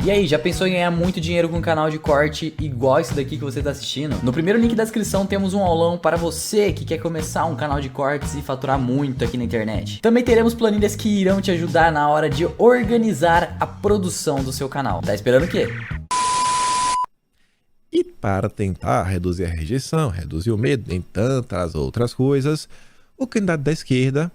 E aí, já pensou em ganhar muito dinheiro com um canal de corte igual esse daqui que você está assistindo? No primeiro link da descrição temos um aulão para você que quer começar um canal de cortes e faturar muito aqui na internet. Também teremos planilhas que irão te ajudar na hora de organizar a produção do seu canal. Tá esperando o quê? E para tentar reduzir a rejeição, reduzir o medo, em tantas outras coisas, o candidato da esquerda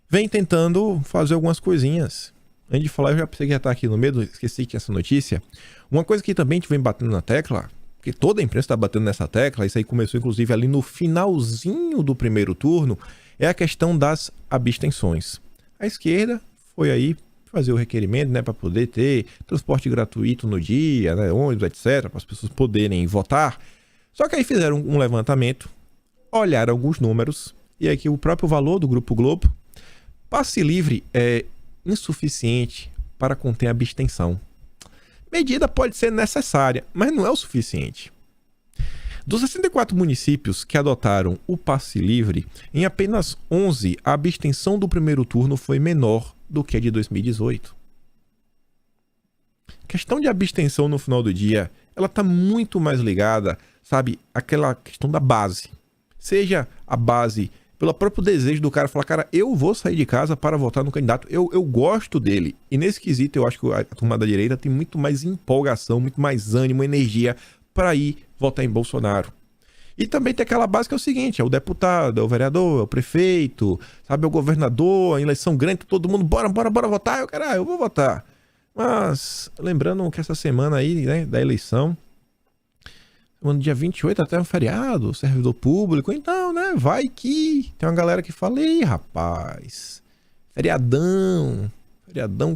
vem tentando fazer algumas coisinhas. Antes de falar, eu já pensei que já tá aqui no meio, esqueci que tinha essa notícia. Uma coisa que também a gente vem batendo na tecla, porque toda a imprensa está batendo nessa tecla, isso aí começou inclusive ali no finalzinho do primeiro turno, é a questão das abstenções. A esquerda foi aí fazer o requerimento, né, para poder ter transporte gratuito no dia, né, ônibus, etc, para as pessoas poderem votar. Só que aí fizeram um levantamento, olharam alguns números, e aqui o próprio valor do Grupo Globo, passe livre é insuficiente para conter a abstenção. Medida pode ser necessária, mas não é o suficiente. Dos 64 municípios que adotaram o passe livre, em apenas 11 a abstenção do primeiro turno foi menor do que a de 2018. A questão de abstenção no final do dia, ela está muito mais ligada, sabe, àquela questão da base. Seja a base pelo próprio desejo do cara falar, cara, eu vou sair de casa para votar no candidato, eu gosto dele. E nesse quesito eu acho que a turma da direita tem muito mais empolgação, muito mais ânimo, energia para ir votar em Bolsonaro. E também tem aquela base que é o seguinte, é o deputado, é o vereador, é o prefeito, sabe, é o governador, a eleição grande, todo mundo, bora votar, eu vou votar. Mas, lembrando que essa semana aí, né, da eleição, no dia 28 até um feriado, servidor público, então, né, vai que tem uma galera que fala, ei, rapaz, feriadão,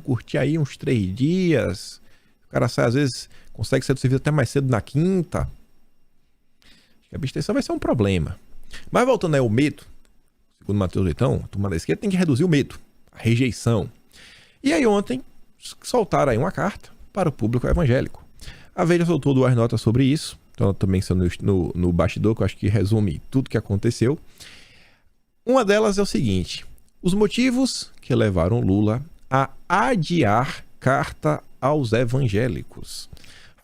curtir aí uns 3 dias, o cara sai, às vezes, consegue sair do serviço até mais cedo na quinta, acho que a abstenção vai ser um problema. Mas voltando aí ao medo, segundo o Matheus Leitão, a turma da esquerda tem que reduzir o medo, a rejeição. E aí ontem, soltaram aí uma carta para o público evangélico. A Veja soltou 2 notas sobre isso, então também sendo no bastidor, que eu acho que resume tudo que aconteceu. Uma delas é o seguinte, os motivos que levaram Lula a adiar carta aos evangélicos.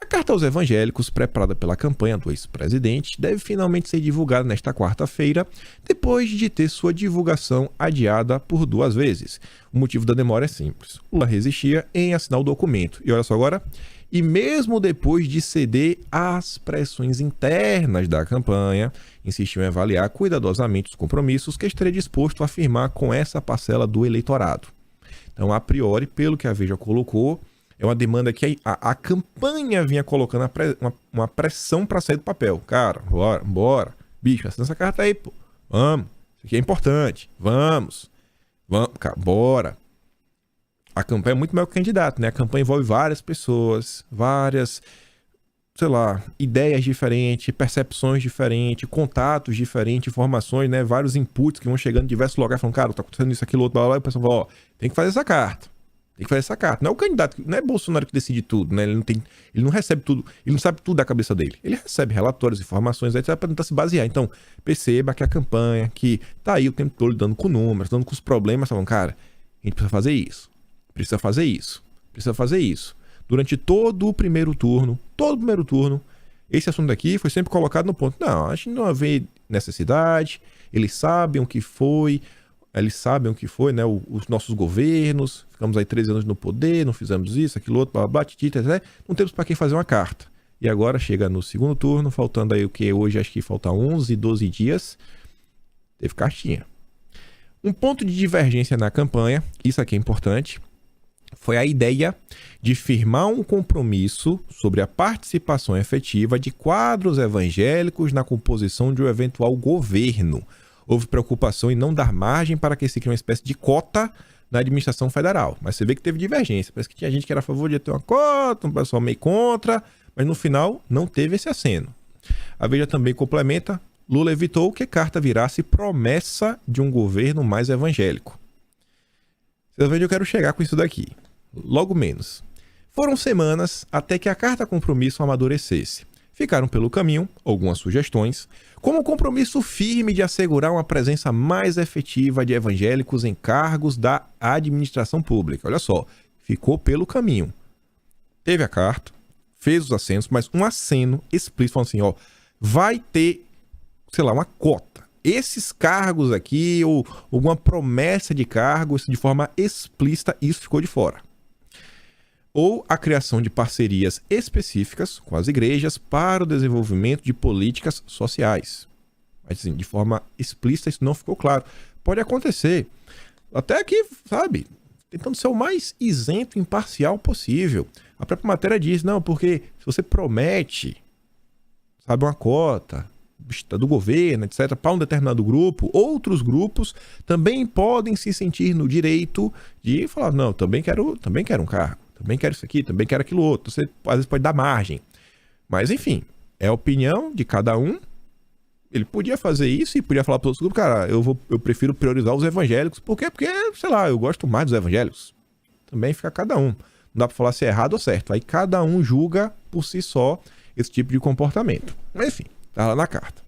A carta aos evangélicos, preparada pela campanha do ex-presidente, deve finalmente ser divulgada nesta quarta-feira, depois de ter sua divulgação adiada por 2 vezes. O motivo da demora é simples. Lula resistia em assinar o documento. E olha só agora, e mesmo depois de ceder às pressões internas da campanha, insistiu em avaliar cuidadosamente os compromissos que estaria disposto a firmar com essa parcela do eleitorado. Então, a priori, pelo que a Veja colocou, é uma demanda que a campanha vinha colocando uma pressão para sair do papel. Cara, bora. Bicho, assina essa carta aí, pô. Vamos. Isso aqui é importante. Vamos, cara, bora. A campanha é muito maior que o candidato, né? A campanha envolve várias pessoas, várias, sei lá, ideias diferentes, percepções diferentes, contatos diferentes, informações, né? Vários inputs que vão chegando em diversos lugares, falando, cara, tá acontecendo isso, aquilo, outro, blá, blá, e o pessoal fala, ó, tem que fazer essa carta. Não é o candidato, não é Bolsonaro que decide tudo, né? Ele não recebe tudo, ele não sabe tudo da cabeça dele. Ele recebe relatórios, informações, etc, para tentar se basear. Então, perceba que a campanha, que tá aí o tempo todo lidando com números, lidando com os problemas, falando, cara, a gente precisa fazer isso. Precisa fazer isso. Durante todo o primeiro turno, esse assunto aqui foi sempre colocado no ponto. Não, a gente não havia necessidade, eles sabem o que foi, né, os nossos governos, ficamos aí 13 anos no poder, não fizemos isso, aquilo outro, blá, blá, titita, etc. Não temos para quem fazer uma carta. E agora chega no segundo turno, faltando aí o que hoje, acho que falta 11, 12 dias, teve cartinha. Um ponto de divergência na campanha, isso aqui é importante, foi a ideia de firmar um compromisso sobre a participação efetiva de quadros evangélicos na composição de um eventual governo. Houve preocupação em não dar margem para que se crie uma espécie de cota na administração federal. Mas você vê que teve divergência. Parece que tinha gente que era a favor de ter uma cota, um pessoal meio contra, mas no final não teve esse aceno. A Veja também complementa, Lula evitou que carta virasse promessa de um governo mais evangélico. Você vê onde eu quero chegar com isso daqui. Logo menos. Foram semanas até que a carta compromisso amadurecesse. Ficaram pelo caminho algumas sugestões, como o compromisso firme de assegurar uma presença mais efetiva de evangélicos em cargos da administração pública. Olha só, ficou pelo caminho. teve a carta, fez os acenos, mas um aceno explícito falando assim, ó, vai ter, sei lá, uma cota. Esses cargos aqui, ou alguma promessa de cargos de forma explícita, isso ficou de fora. Ou a criação de parcerias específicas com as igrejas para o desenvolvimento de políticas sociais. Mas, assim, de forma explícita, isso não ficou claro. Pode acontecer. Até que, sabe, tentando ser o mais isento e imparcial possível. A própria matéria diz, não, porque se você promete, sabe, uma cota do governo, etc., para um determinado grupo, outros grupos também podem se sentir no direito de falar, não, também quero um cargo, também quero isso aqui, também quero aquilo outro. Você às vezes pode dar margem. Mas, enfim, é a opinião de cada um. Ele podia fazer isso e podia falar para os outros grupos, cara, eu prefiro priorizar os evangélicos. Por quê? Porque, sei lá, eu gosto mais dos evangélicos. Também fica cada um. Não dá para falar se é errado ou certo. Aí cada um julga por si só esse tipo de comportamento. Mas, enfim, tá lá na carta.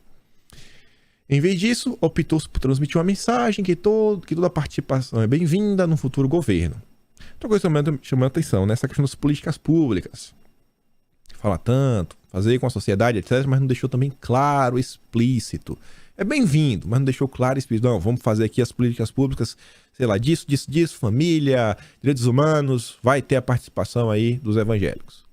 Em vez disso, optou-se por transmitir uma mensagem que toda participação é bem-vinda no futuro governo. Outra coisa chamando a atenção, nessa questão das políticas públicas. Fala tanto, fazer com a sociedade, etc., mas não deixou também claro, explícito. É bem-vindo, mas não deixou claro e explícito. Não, vamos fazer aqui as políticas públicas, sei lá, disso, família, direitos humanos, vai ter a participação aí dos evangélicos.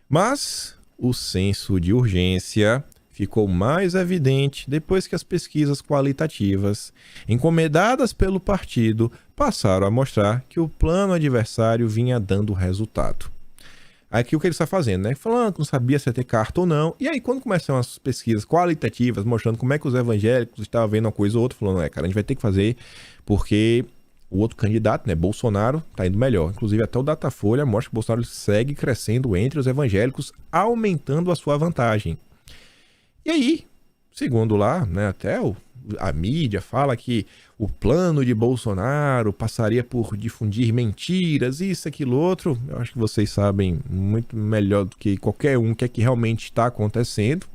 Mas o senso de urgência ficou mais evidente depois que as pesquisas qualitativas, encomendadas pelo partido, passaram a mostrar que o plano adversário vinha dando resultado. Aqui o que ele está fazendo, né? Falando que não sabia se ia ter carta ou não. E aí, quando começam as pesquisas qualitativas, mostrando como é que os evangélicos estavam vendo uma coisa ou outra, falando, cara, a gente vai ter que fazer porque o outro candidato, né, Bolsonaro, tá indo melhor. Inclusive, até o Datafolha mostra que o Bolsonaro segue crescendo entre os evangélicos, aumentando a sua vantagem. E aí, segundo lá, né, até a mídia fala que o plano de Bolsonaro passaria por difundir mentiras, isso, aquilo, outro. Eu acho que vocês sabem muito melhor do que qualquer um o que é que realmente está acontecendo.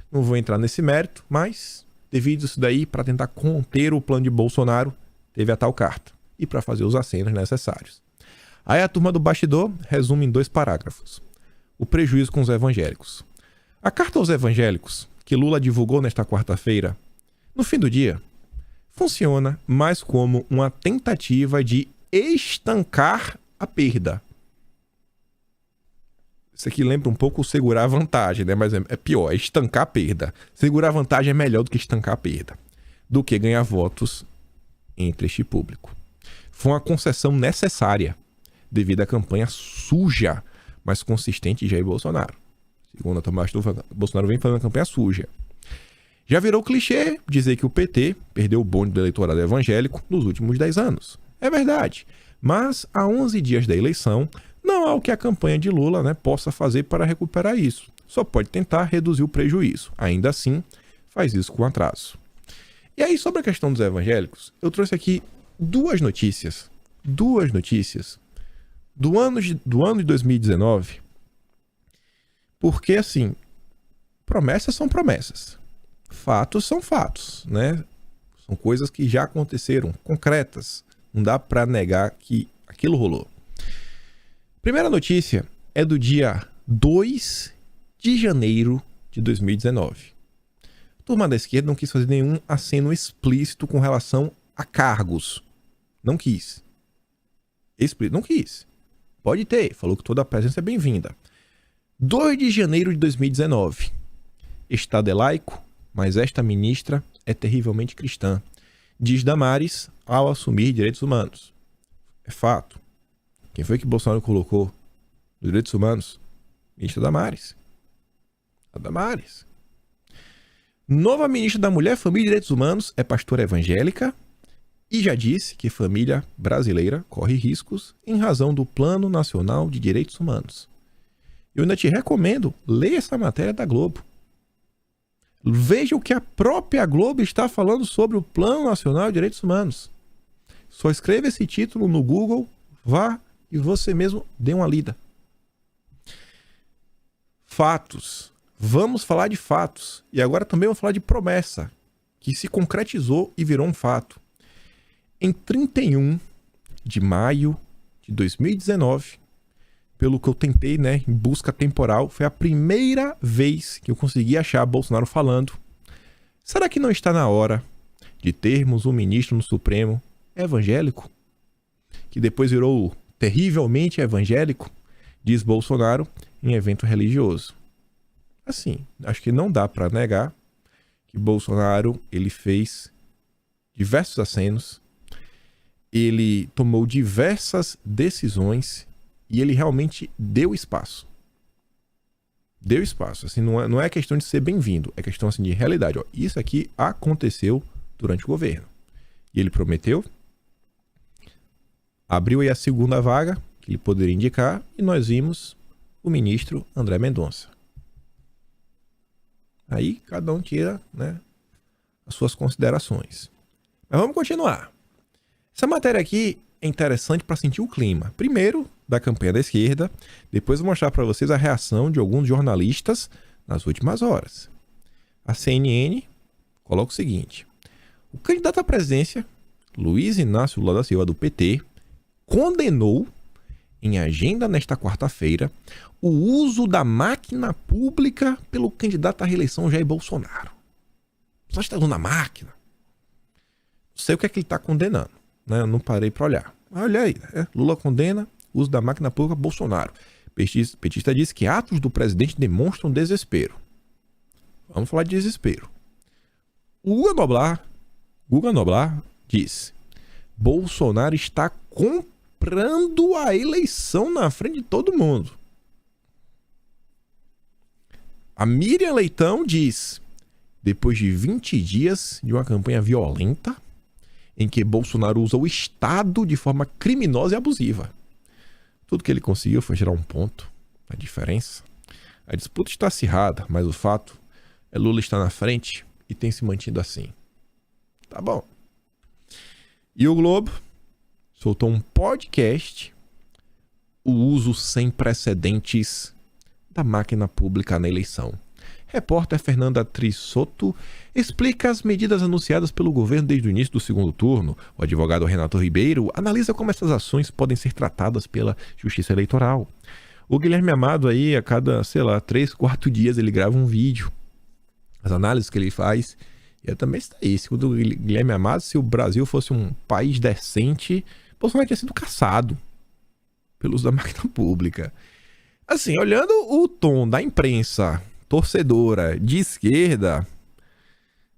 Não vou entrar nesse mérito, mas devido a isso daí, para tentar conter o plano de Bolsonaro, teve a tal carta. E para fazer os acenos necessários. Aí a turma do bastidor resume em 2 parágrafos. O prejuízo com os evangélicos. A carta aos evangélicos, que Lula divulgou nesta quarta-feira, no fim do dia, funciona mais como uma tentativa de estancar a perda. Isso aqui lembra um pouco segurar a vantagem, né? Mas é pior, é estancar a perda. Segurar a vantagem é melhor do que estancar a perda, do que ganhar votos entre este público. Foi uma concessão necessária devido à campanha suja, mas consistente de Jair Bolsonaro. Segundo a Tomás, Bolsonaro vem fazendo uma campanha suja. Já virou clichê dizer que o PT perdeu o bonde do eleitorado evangélico nos últimos 10 anos. É verdade, mas há 11 dias da eleição, não há o que a campanha de Lula, né, possa fazer para recuperar isso. Só pode tentar reduzir o prejuízo. Ainda assim, faz isso com atraso. E aí, sobre a questão dos evangélicos, eu trouxe aqui duas notícias do ano de 2019, porque, assim, promessas são promessas, fatos são fatos, né? São coisas que já aconteceram, concretas. Não dá para negar que aquilo rolou. Primeira notícia é do dia 2 de janeiro de 2019. A turma da esquerda não quis fazer nenhum aceno explícito com relação a cargos. Não quis. Não quis. Pode ter. Falou que toda a presença é bem-vinda. 2 de janeiro de 2019. Estado é laico, mas esta ministra é terrivelmente cristã, diz Damares ao assumir direitos humanos. É fato. Quem foi que Bolsonaro colocou nos direitos humanos? Ministra Damares. A Damares. Nova ministra da Mulher, Família e Direitos Humanos é pastora evangélica e já disse que família brasileira corre riscos em razão do Plano Nacional de Direitos Humanos. Eu ainda te recomendo ler essa matéria da Globo. Veja o que a própria Globo está falando sobre o Plano Nacional de Direitos Humanos. Só escreva esse título no Google, vá e você mesmo dê uma lida. Fatos. Vamos falar de fatos. E agora também vamos falar de promessa, que se concretizou e virou um fato. Em 31 de maio de 2019, pelo que eu tentei, né, em busca temporal, foi a primeira vez que eu consegui achar Bolsonaro falando: será que não está na hora de termos um ministro no Supremo evangélico? Que depois virou terrivelmente evangélico, diz Bolsonaro, em evento religioso. Assim, acho que não dá para negar que Bolsonaro, ele fez diversos acenos, ele tomou diversas decisões e ele realmente deu espaço. Deu espaço. Assim, não é questão de ser bem-vindo, é questão assim, de realidade. Ó, isso aqui aconteceu durante o governo. E ele prometeu, abriu aí a segunda vaga que ele poderia indicar e nós vimos o ministro André Mendonça. Aí cada um tira, né, as suas considerações. Mas vamos continuar. Essa matéria aqui é interessante para sentir o clima. Primeiro, da campanha da esquerda. Depois vou mostrar para vocês a reação de alguns jornalistas nas últimas horas. A CNN coloca o seguinte: o candidato à presidência, Luiz Inácio Lula da Silva, do PT, condenou em agenda nesta quarta-feira o uso da máquina pública pelo candidato à reeleição Jair Bolsonaro. Só está usando a máquina. Não sei o que é que ele está condenando, né? Eu não parei para olhar. Mas olha aí, né? Lula condena o uso da máquina pública Bolsonaro. Petista diz que atos do presidente demonstram desespero. Vamos falar de desespero. O Guga Noblar diz: Bolsonaro está comprando a eleição na frente de todo mundo. A Miriam Leitão diz: depois de 20 dias de uma campanha violenta, em que Bolsonaro usa o Estado de forma criminosa e abusiva, tudo que ele conseguiu foi gerar um ponto. A diferença: a disputa está acirrada, mas o fato é Lula estar na frente e tem se mantido assim. Tá bom. E o Globo soltou um podcast: o uso sem precedentes da máquina pública na eleição. Repórter Fernanda Trisotto explica as medidas anunciadas pelo governo desde o início do segundo turno. O advogado Renato Ribeiro analisa como essas ações podem ser tratadas pela Justiça Eleitoral. O Guilherme Amado aí, a cada, 3, 4 dias ele grava um vídeo. As análises que ele faz. E eu também está aí. Segundo o Guilherme Amado, se o Brasil fosse um país decente, Bolsonaro tinha sido caçado pelo uso da máquina pública. Assim, olhando o tom da imprensa torcedora de esquerda,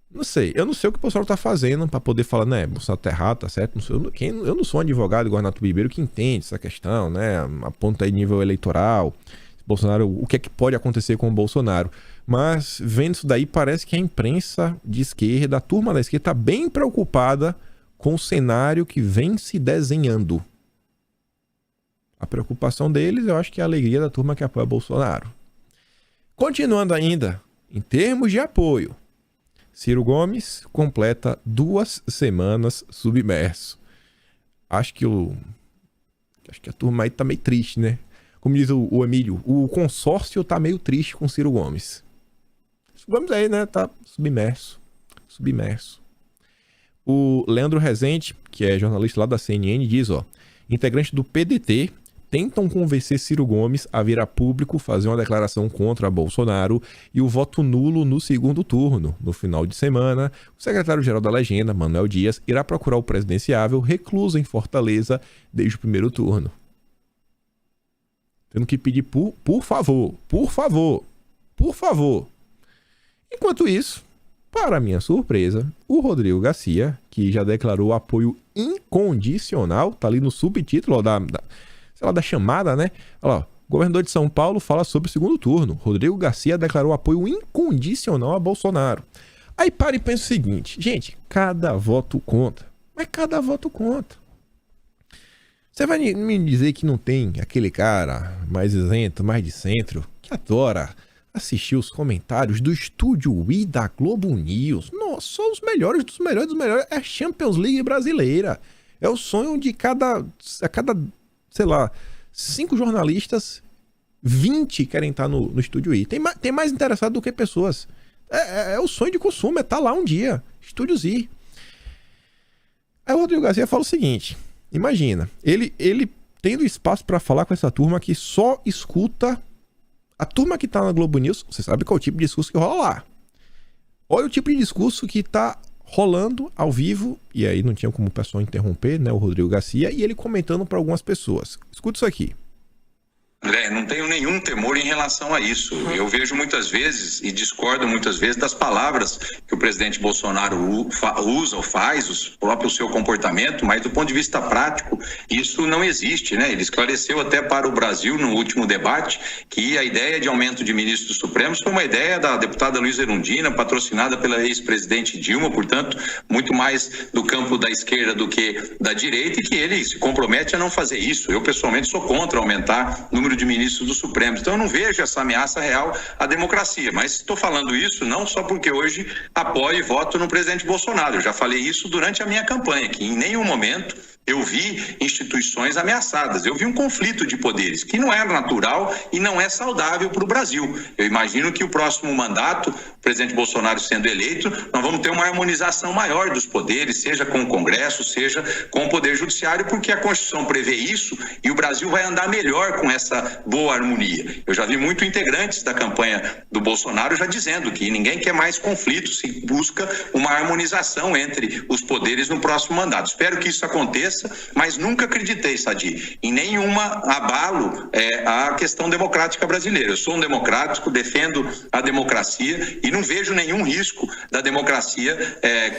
não sei. Eu não sei o que o Bolsonaro tá fazendo para poder falar, né, Bolsonaro tá errado, tá certo. Não sei, eu não sou um advogado igual Renato Ribeiro que entende essa questão, né? Aponta aí nível eleitoral. Bolsonaro, o que é que pode acontecer com o Bolsonaro? Mas vendo isso daí, parece que a imprensa de esquerda, a turma da esquerda, tá bem preocupada com o cenário que vem se desenhando. A preocupação deles, eu acho que é a alegria da turma que apoia Bolsonaro. Continuando ainda, em termos de apoio, Ciro Gomes completa 2 semanas submerso. Acho que a turma aí tá meio triste, né? Como diz o Emílio, o consórcio tá meio triste com Ciro Gomes. Ciro Gomes aí, né? Tá submerso. O Leandro Rezende, que é jornalista lá da CNN, diz, integrantes do PDT tentam convencer Ciro Gomes a vir a público fazer uma declaração contra Bolsonaro e o voto nulo no segundo turno. No final de semana, o secretário-geral da legenda, Manuel Dias, irá procurar o presidenciável recluso em Fortaleza desde o primeiro turno. Tendo que pedir por favor. Enquanto isso, para minha surpresa, o Rodrigo Garcia, que já declarou apoio incondicional, tá ali no subtítulo da chamada, né? Olha lá, o governador de São Paulo fala sobre o segundo turno. Rodrigo Garcia declarou apoio incondicional a Bolsonaro. Aí para e pensa o seguinte, gente, cada voto conta. Mas cada voto conta. Você vai me dizer que não tem aquele cara mais isento, mais de centro, que adora assistir os comentários do Estúdio I da Globo News? Nossa, só os melhores dos melhores dos melhores. É a Champions League brasileira. É o sonho de a cada 5 jornalistas, 20 querem estar no Estúdio I. Tem mais interessado do que pessoas. É o sonho de consumo, é estar lá um dia. Estúdios I. Aí o Rodrigo Garcia fala o seguinte: imagina, ele tendo espaço para falar com essa turma que só escuta a turma que tá na Globo News. Você sabe qual é o tipo de discurso que rola lá. Olha o tipo de discurso que tá rolando ao vivo, e aí não tinha como o pessoal interromper, né, o Rodrigo Garcia, e ele comentando para algumas pessoas. Escuta isso aqui. Não tenho nenhum temor em relação a isso. Eu vejo muitas vezes e discordo muitas vezes das palavras que o presidente Bolsonaro usa ou faz, o próprio seu comportamento, mas do ponto de vista prático, isso não existe, né? Ele esclareceu até para o Brasil no último debate que a ideia de aumento de ministros supremos foi uma ideia da deputada Luísa Erundina, patrocinada pela ex-presidente Dilma, portanto, muito mais do campo da esquerda do que da direita, e que ele se compromete a não fazer isso. Eu, pessoalmente, sou contra aumentar o número de ministros do Supremo. Então eu não vejo essa ameaça real à democracia, mas estou falando isso não só porque hoje apoio e voto no presidente Bolsonaro. Eu já falei isso durante a minha campanha, que em nenhum momento eu vi instituições ameaçadas. Eu vi um conflito de poderes que não é natural e não é saudável para o Brasil. Eu imagino que o próximo mandato, o presidente Bolsonaro sendo eleito, nós vamos ter uma harmonização maior dos poderes, seja com o Congresso, seja com o Poder Judiciário, porque a Constituição prevê isso e o Brasil vai andar melhor com essa boa harmonia. Eu já vi muito integrantes da campanha do Bolsonaro já dizendo que ninguém quer mais conflitos, se busca uma harmonização entre os poderes no próximo mandato. Espero que isso aconteça, mas nunca acreditei, Sadi, em nenhuma abalo à questão democrática brasileira. Eu sou um democrático, defendo a democracia e não vejo nenhum risco da democracia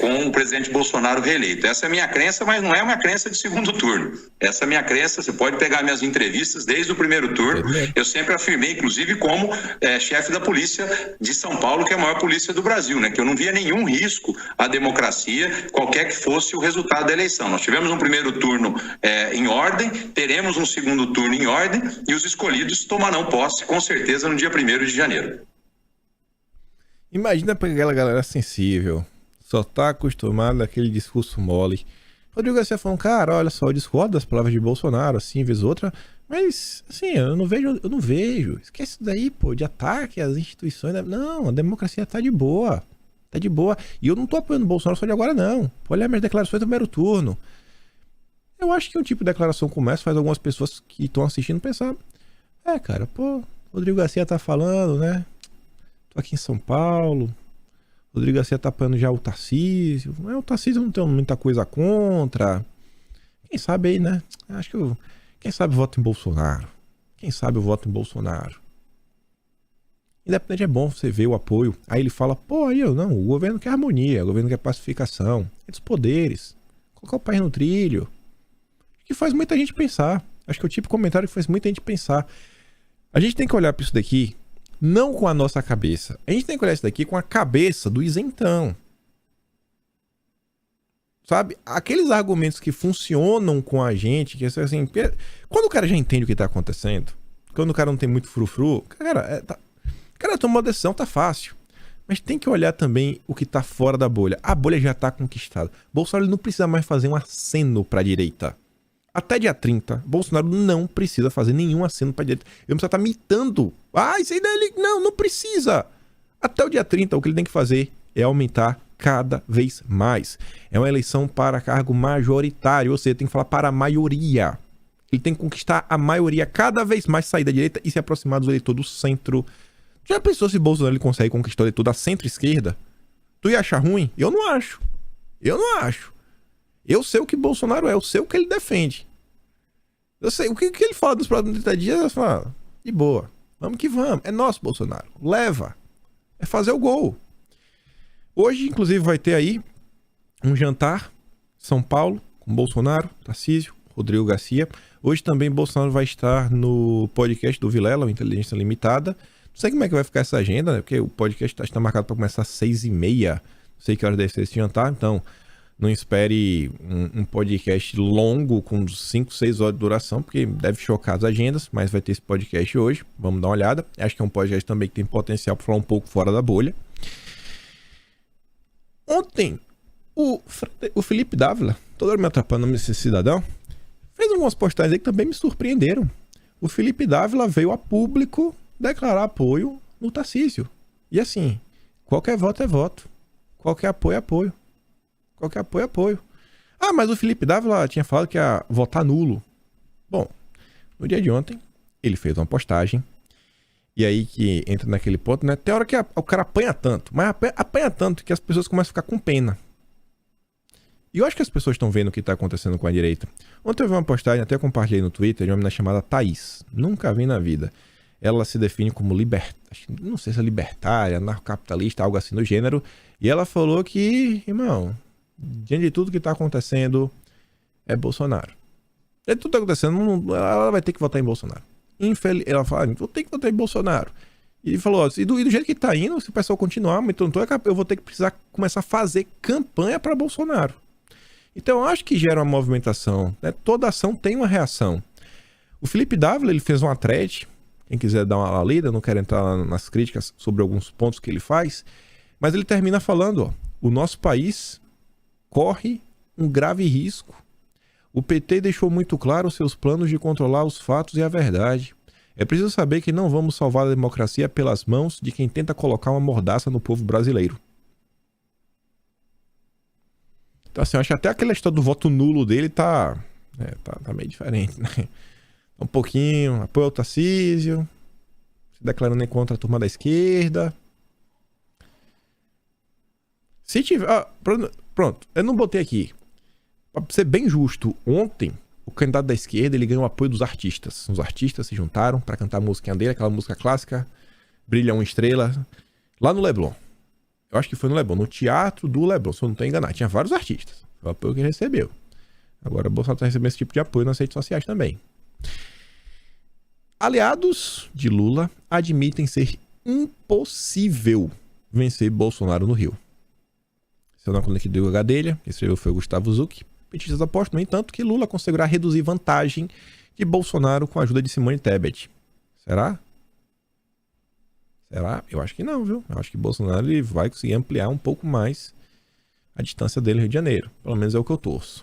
com o presidente Bolsonaro reeleito. Essa é a minha crença, mas não é uma crença de segundo turno. Essa é a minha crença, você pode pegar minhas entrevistas desde o primeiro turno. Eu sempre afirmei, inclusive, como chefe da polícia de São Paulo, que é a maior polícia do Brasil, né? Que eu não via nenhum risco à democracia, qualquer que fosse o resultado da eleição. Nós tivemos um primeiro turno em ordem, teremos um segundo turno em ordem e os escolhidos tomarão posse, com certeza, no dia 1º de janeiro. Imagina para aquela galera sensível, só tá acostumado àquele discurso mole. Rodrigo Garcia falando, cara, olha só, eu discordo das palavras de Bolsonaro, assim, vez outra, mas, assim, eu não vejo. Esquece isso daí, pô, de ataque às instituições. Não, a democracia tá de boa. Tá de boa. E eu não tô apoiando o Bolsonaro só de agora, não. Pode olhar minhas declarações do primeiro turno. Eu acho que um tipo de declaração como essa faz algumas pessoas que estão assistindo pensar, cara, pô, Rodrigo Garcia tá falando, né? Tô aqui em São Paulo. Rodrigo Garcia tá apoiando já o Tarcísio. O Tarcísio não tem muita coisa contra. Quem sabe aí, né? Acho que quem sabe eu voto em Bolsonaro. Quem sabe eu voto em Bolsonaro. Independente, é bom você ver o apoio. Aí ele fala, pô, o governo quer harmonia, o governo quer pacificação. É dos poderes. Colocar o país no trilho. Que faz muita gente pensar. Acho que é o tipo de comentário que faz muita gente pensar. A gente tem que olhar para isso daqui não com a nossa cabeça. A gente tem que olhar isso daqui com a cabeça do isentão. Sabe? Aqueles argumentos que funcionam com a gente, que assim, quando o cara já entende o que tá acontecendo, quando o cara não tem muito frufru, cara, tomou uma decisão, tá fácil. Mas tem que olhar também o que tá fora da bolha. A bolha já tá conquistada. Bolsonaro não precisa mais fazer um aceno pra direita. Até dia 30, Bolsonaro não precisa fazer nenhum aceno pra direita. Ele precisa estar mitando. Isso aí dele. Não precisa. Até o dia 30, o que ele tem que fazer é aumentar cada vez mais. É uma eleição para cargo majoritário, ou seja, tem que falar para a maioria. Ele tem que conquistar a maioria cada vez mais, sair da direita e se aproximar dos eleitores do centro. Já pensou se Bolsonaro ele consegue conquistar o eleitor da centro-esquerda? Tu ia achar ruim? Eu não acho. Eu sei o que Bolsonaro é, eu sei o que ele defende. Eu sei o que ele fala dos próximos 30 dias, eu falo, de boa. Vamos que vamos. É nosso, Bolsonaro. Leva. É fazer o gol. Hoje, inclusive, vai ter aí um jantar São Paulo com Bolsonaro, Tarcísio, Rodrigo Garcia. Hoje também Bolsonaro vai estar no podcast do Vilela, o Inteligência Limitada. Não sei como é que vai ficar essa agenda, né? Porque o podcast está marcado para começar às 6h30. Não sei que horas deve ser esse jantar, então não espere um podcast longo com 5, 6 horas de duração, porque deve chocar as agendas, mas vai ter esse podcast hoje. Vamos dar uma olhada. Acho que é um podcast também que tem potencial para falar um pouco fora da bolha. Ontem, o Felipe Dávila, toda hora me atrapalhando nesse cidadão, fez algumas postagens aí que também me surpreenderam. O Felipe Dávila veio a público declarar apoio no Tarcísio. E assim, qualquer voto é voto. Qualquer apoio é apoio. Qualquer apoio é apoio. Mas o Felipe Dávila tinha falado que ia votar nulo. Bom, No dia de ontem, ele fez uma postagem. E aí que entra naquele ponto, né? Tem hora que o cara apanha tanto, mas apanha tanto que as pessoas começam a ficar com pena. E eu acho que as pessoas estão vendo o que está acontecendo com a direita. Ontem eu vi uma postagem, até compartilhei no Twitter, de uma menina chamada Thaís. Nunca vi na vida. Ela se define como não sei se é libertária, anarcocapitalista, algo assim do gênero. E ela falou que, irmão, diante de tudo que está acontecendo, é Bolsonaro. Diante de tudo que está acontecendo, ela vai ter que votar em Bolsonaro. Ela fala, vou ter que votar em Bolsonaro. E falou, e do jeito que tá indo, se o pessoal continuar, eu vou ter que precisar começar a fazer campanha para Bolsonaro. Então eu acho que gera uma movimentação, né? Toda ação tem uma reação. O Felipe Dávila, ele fez uma thread, quem quiser dar uma lida, eu não quero entrar nas críticas sobre alguns pontos que ele faz, mas ele termina falando, ó, o nosso país corre um grave risco. O PT deixou muito claro os seus planos de controlar os fatos e a verdade. É preciso saber que não vamos salvar a democracia pelas mãos de quem tenta colocar uma mordaça no povo brasileiro. Então assim, eu acho que até aquela história do voto nulo dele tá meio diferente, né? Um pouquinho, apoio ao Tarcísio, se declarando contra a turma da esquerda. Se tiver... pronto, eu não botei aqui. Pra ser bem justo, ontem o candidato da esquerda ele ganhou o apoio dos artistas. Os artistas se juntaram para cantar a música dele, aquela música clássica, Brilha uma Estrela, lá no Leblon. Eu acho que foi no Leblon, no Teatro do Leblon, se eu não estou enganado. Tinha vários artistas. Foi o apoio que ele recebeu. Agora o Bolsonaro está recebendo esse tipo de apoio nas redes sociais também. Aliados de Lula admitem ser impossível vencer Bolsonaro no Rio. Esse é uma coluna que deu a Gadelha, que escreveu foi o Gustavo Zucchi. Petistas apostam, no entanto, que Lula conseguirá reduzir vantagem de Bolsonaro com a ajuda de Simone Tebet. Será? Será? Eu acho que não, viu? Eu acho que Bolsonaro ele vai conseguir ampliar um pouco mais a distância dele no Rio de Janeiro. Pelo menos é o que eu torço.